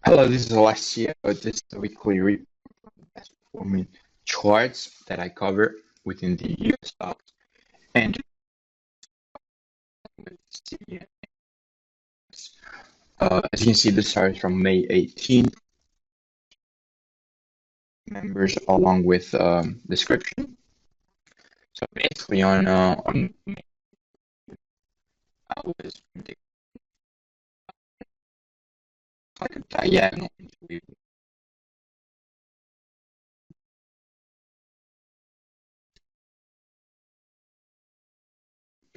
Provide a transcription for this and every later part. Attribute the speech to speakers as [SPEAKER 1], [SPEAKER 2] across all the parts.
[SPEAKER 1] Hello, this is Alessio. This is the weekly report best performing charts that I cover within the US stocks and with CDNA. As you can see, this chart is from May 18th. Members along with description. So basically, on I was predicting like a diagonal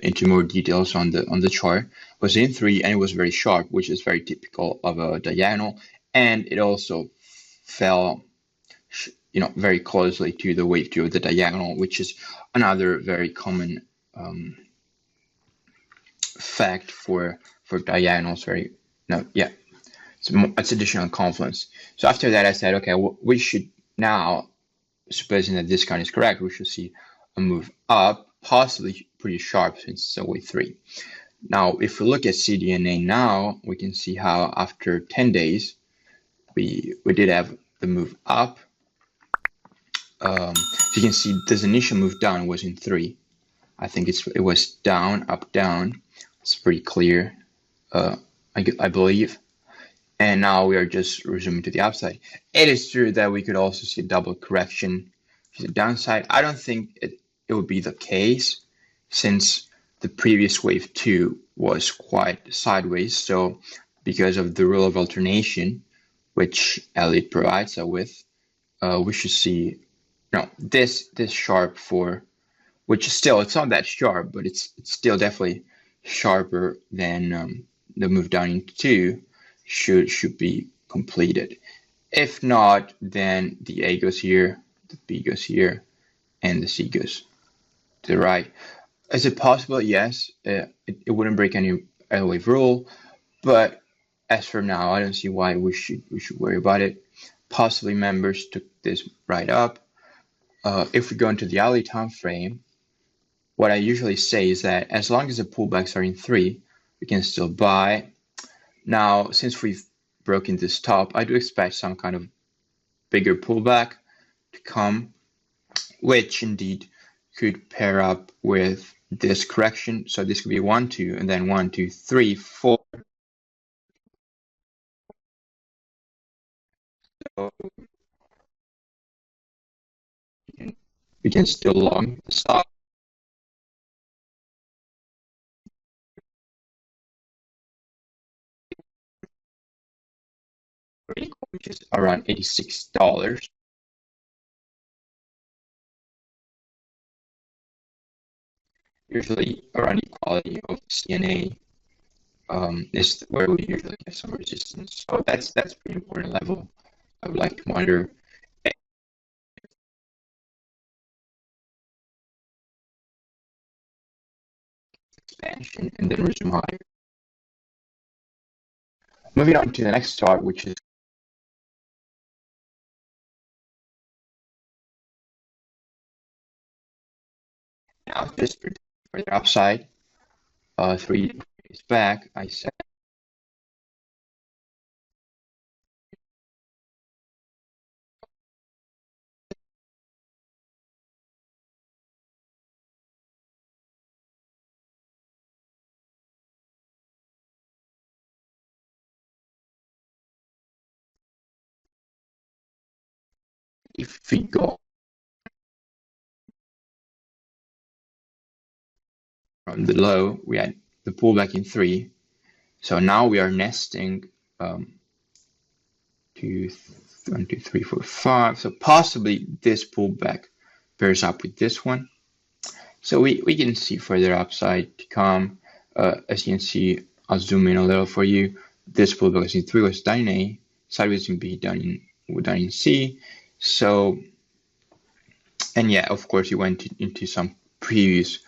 [SPEAKER 1] into more details on the chart. Was in 3 and it was very sharp, which is very typical of a diagonal, and it also fell very closely to the wave 2 of the diagonal, which is another very common fact for diagonals. It's additional confluence. So after that, I said, okay, we should now, supposing that this kind is correct, we should see a move up, possibly pretty sharp since it's a wave 3. Now, if we look at CDNA now, we can see how after 10 days, we did have the move up. So you can see this initial move down was in 3. I think it was down, up, down. It's pretty clear, I believe. And now we are just resuming to the upside. It is true that we could also see a double correction to the downside. I don't think it would be the case since the previous wave 2 was quite sideways. So because of the rule of alternation, which Elliott provides us with, we should see this sharp for, which is still, it's not that sharp, but it's still definitely sharper than the move down into 2 should be completed. If not, then the A goes here, the B goes here, and the C goes to the right. Is it possible? Yes. It wouldn't break any wave rule, but as for now, I don't see why we should worry about it. Possibly members took this right up. If we go into the hourly time frame, what I usually say is that as long as the pullbacks are in 3, we can still buy. Now, since we've broken this top, I do expect some kind of bigger pullback to come, which indeed could pair up with this correction. So this could be 1, 2, and then 1, 2, 3, 4. So we can still long the stock. Which is around $86. Usually around equality of CNA is where we usually get some resistance. So that's pretty important level. I would like to monitor expansion and then resume higher. Moving on to the next chart, which is now just for the upside. 3 days back, I said if we go from the low, we had the pullback in 3. So now we are nesting 1, 2, 3, 4, 5. So possibly this pullback pairs up with this one. So we can see further upside to come. As you can see, I'll zoom in a little for you. This pullback was in 3, was down in A, sideways in B, down in C. So, and yeah, of course, you went into some previous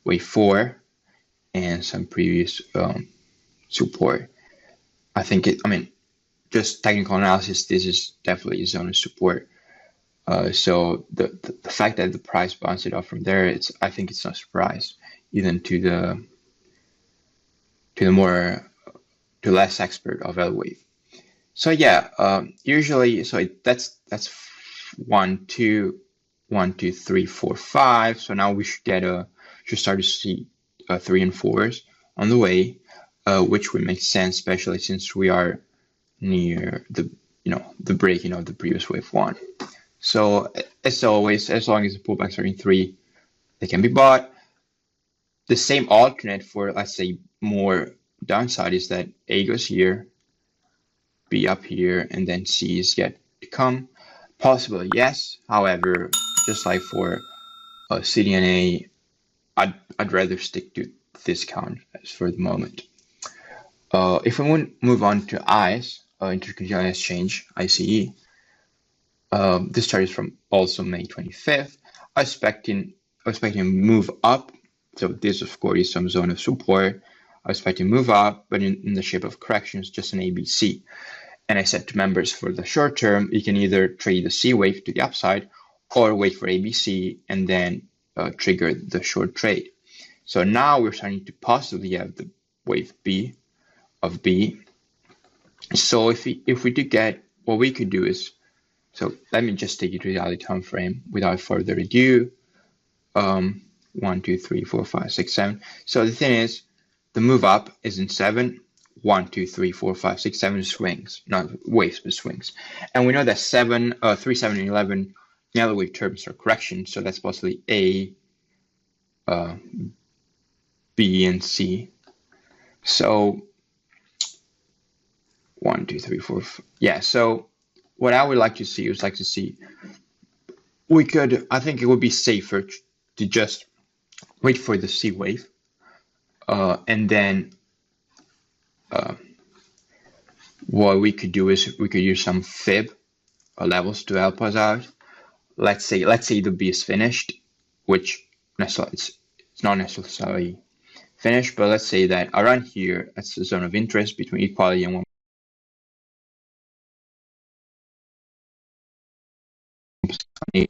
[SPEAKER 1] wave 4 and some previous support. I mean, just technical analysis, this is definitely a zone of support. So the fact that the price bounced it off from there, I think it's no surprise, even to the less expert of L wave. So yeah, usually, that's 1, 2, 1, 2, 3, 4, 5. So now we should start to see 3 and 4s on the way, which would make sense, especially since we are near the breaking of the previous wave 1. So as always, as long as the pullbacks are in 3, they can be bought. The same alternate for, let's say, more downside is that A goes here, B up here, and then C is yet to come. Possibly, yes. However, just like for CDNA, I'd rather stick to this count as for the moment. If we move on to ICE, Intercontinental Exchange, ICE, this chart is from also May 25th. I was expecting a move up. So this, of course, is some zone of support. I was expecting to move up, but in the shape of corrections, just an ABC. And I said to members, for the short term, you can either trade the C wave to the upside or wait for ABC and then trigger the short trade. So now we're starting to possibly have the wave B of B. So if we do get, what we could do is, so let me just take you to the daily time frame without further ado. 1, 2, 3, 4, 5, 6, 7. So the thing is, the move up is in 7. 1, 2, 3, 4, 5, 6, 7 swings, not waves, but swings. And we know that 3, 7, and 11 yellow wave terms are corrections, so that's possibly A, B, and C. So 1, 2, 3, 4, 5. Yeah, so what I would like to see is I think it would be safer to just wait for the C wave, and then what we could do is we could use some fib levels to help us out. Let's say the B is finished, which it's not necessarily finished, but let's say that around here, that's the zone of interest between equality and 1.8.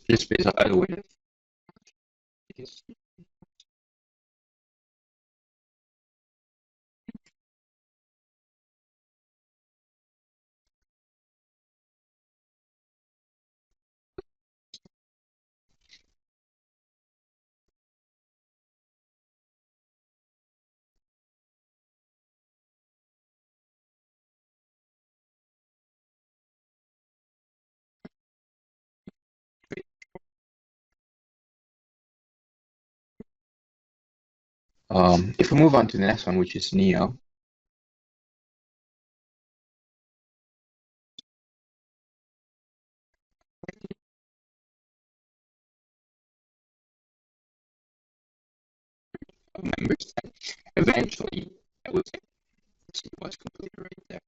[SPEAKER 1] Just based on the way. If we move on to the next one, which is Nio, members that eventually, I would say, it was completed right there.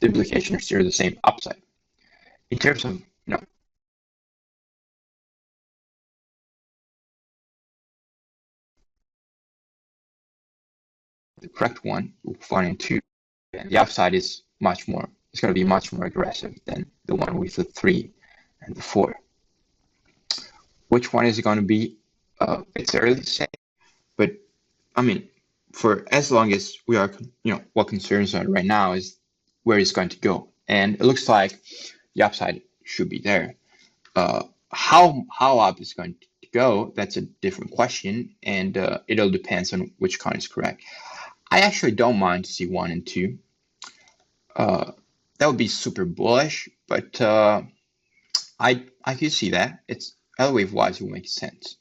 [SPEAKER 1] the implication is still the same upside. In terms of, the correct one, 1 and 2, and the upside is much more, it's going to be much more aggressive than the one with the 3 and the 4. Which one is it going to be? It's early to say, but I mean, for as long as we are, what concerns are right now is where it's going to go, and it looks like the upside should be there. How up it's going to go, that's a different question, and it all depends on which coin is correct. I actually don't mind to see 1 and 2. That would be super bullish, but I could see that. It's L wave wise, it will make sense.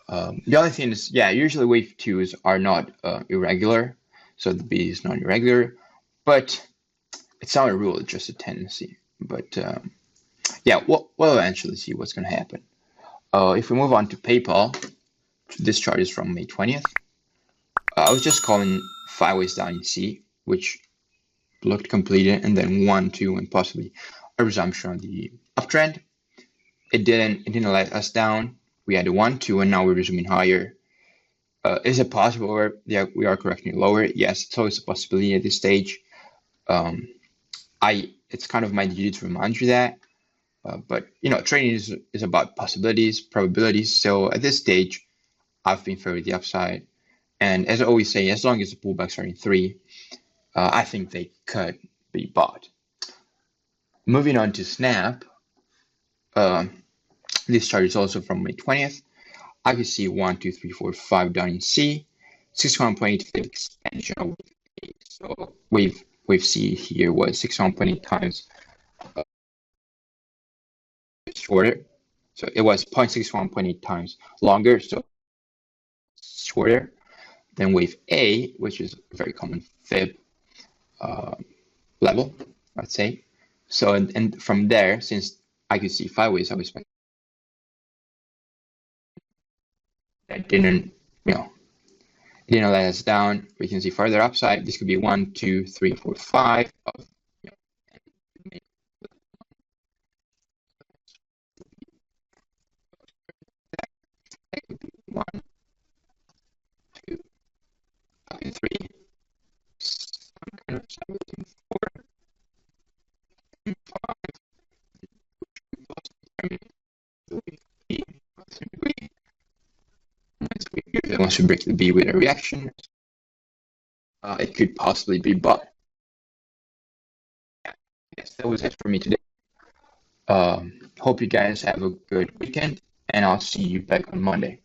[SPEAKER 1] The only thing is, yeah, usually wave 2s are not irregular, so the B is not irregular, but it's not a rule, it's just a tendency. But yeah, we'll eventually see what's going to happen. If we move on to PayPal, this chart is from May 20th. I was just calling 5 ways down in C, which looked completed, and then 1, 2, and possibly a resumption of the uptrend. It didn't let us down. We had a 1, 2, and now we're resuming higher. Is it possible we are correcting lower? Yes, it's always a possibility at this stage. It's kind of my duty to remind you that. But trading is about possibilities, probabilities. So at this stage, I've been favoring the upside. And as I always say, as long as the pullbacks are in 3, I think they could be bought. Moving on to Snap, this chart is also from May 20th. I can see 1, 2, 3, 4, 5 down in C, 61.8 expansion over 8. So wave C here was 61.8 times shorter. So it was 0.61.8 times longer, so shorter than wave A, which is a very common fib level, let's say. So and from there, since I could see 5 ways, I was expecting that didn't let us down. We can see further upside. This could be 1, 2, 3, 4, 5 of, that could be 1, 2, 3, some kind of 17, 4, and 5. Once we break the B with a reaction, it could possibly be bought. Yes, that was it for me today. Hope you guys have a good weekend, and I'll see you back on Monday.